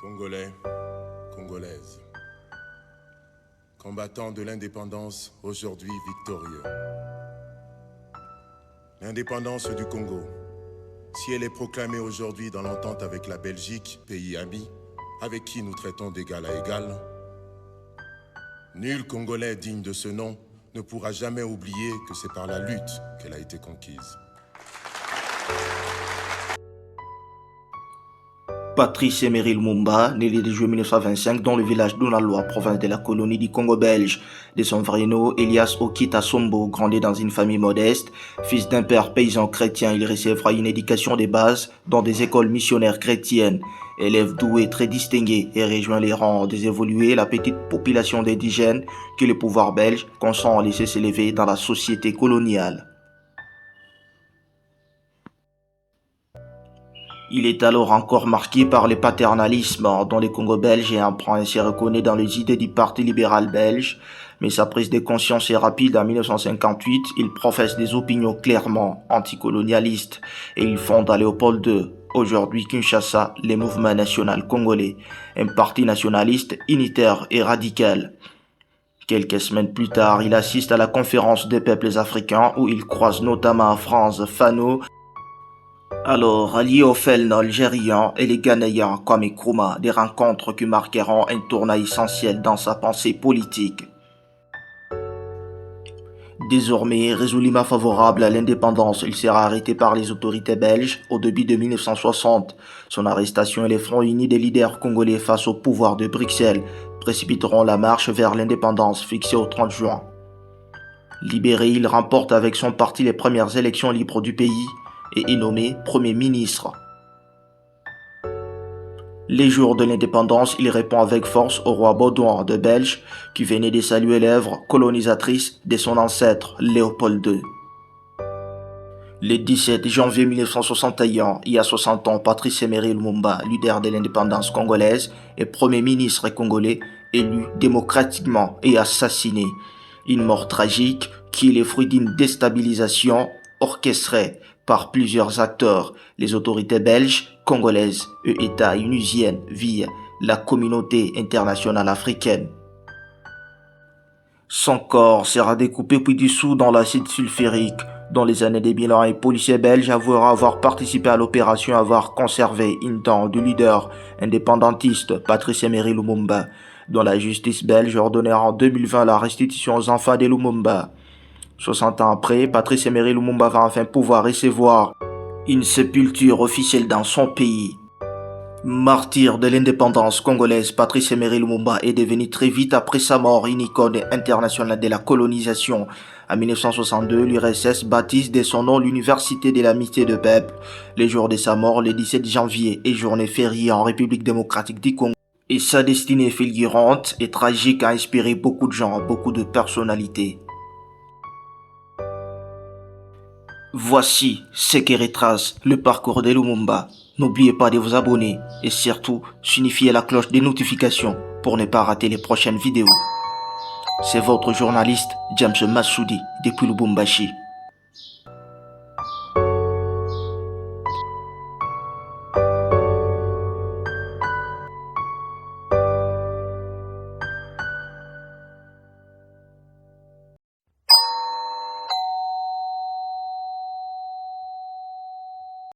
Congolais, Congolaises, combattants de l'indépendance, aujourd'hui victorieux. L'indépendance du Congo, si elle est proclamée aujourd'hui dans l'entente avec la Belgique, pays ami, avec qui nous traitons d'égal à égal, nul Congolais digne de ce nom ne pourra jamais oublier que c'est par la lutte qu'elle a été conquise. Patrice Emery Lumumba, né le 10 juillet 1925 dans le village d'Unalwa, province de la colonie du Congo belge. De son vrai nom, Elias Okita Sombo, grandi dans une famille modeste. Fils d'un père paysan chrétien, il recevra une éducation de base dans des écoles missionnaires chrétiennes. Élève doué, très distingué, et rejoint les rangs des évolués, la petite population d'indigènes que le pouvoir belge consent à laisser s'élever dans la société coloniale. Il est alors encore marqué par le paternalisme dont le Congo belge est un point se reconnaît dans les idées du Parti libéral belge, mais sa prise de conscience est rapide. En 1958, il professe des opinions clairement anticolonialistes et il fonde à Léopold II, aujourd'hui Kinshasa, le mouvement national congolais, un parti nationaliste unitaire et radical. Quelques semaines plus tard, il assiste à la conférence des peuples africains où il croise notamment Frantz Fanon, alors allié au FELN algérien et les Ghanéens comme Nkrumah, des rencontres qui marqueront un tournant essentiel dans sa pensée politique. Désormais résolument favorable à l'indépendance, il sera arrêté par les autorités belges au début de 1960. Son arrestation et les fronts unis des leaders congolais face au pouvoir de Bruxelles précipiteront la marche vers l'indépendance fixée au 30 juin. Libéré, il remporte avec son parti les premières élections libres du pays et est nommé Premier ministre. Les jours de l'indépendance, il répond avec force au roi Baudouin de Belge qui venait de saluer l'œuvre colonisatrice de son ancêtre Léopold II. Le 17 janvier 1961, il y a 60 ans, Patrice Emery Lumumba, leader de l'indépendance congolaise et Premier ministre congolais, élu démocratiquement et assassiné. Une mort tragique qui est le fruit d'une déstabilisation orchestrée par plusieurs acteurs, les autorités belges, congolaises et États unusiennes via la communauté internationale africaine. Son corps sera découpé puis dissous dans l'acide sulfurique. Dans les années des bilans, les policiers belges avoueront avoir participé à l'opération et avoir conservé une dent du leader indépendantiste Patrice Emery Lumumba, dont la justice belge ordonnera en 2020 la restitution aux enfants de Lumumba. 60 ans après, Patrice Emery Lumumba va enfin pouvoir recevoir une sépulture officielle dans son pays. Martyr de l'indépendance congolaise, Patrice Emery Lumumba est devenu très vite après sa mort une icône internationale de la colonisation. En 1962, l'URSS baptise de son nom l'Université de l'Amitié de Peuple. Le jour de sa mort, le 17 janvier, est journée fériée en République démocratique du Congo. Et sa destinée fulgurante et tragique a inspiré beaucoup de gens, beaucoup de personnalités. Voici ce qui retrace le parcours de Lumumba. N'oubliez pas de vous abonner et surtout signifier la cloche des notifications pour ne pas rater les prochaines vidéos. C'est votre journaliste James Massoudi depuis Lubumbashi.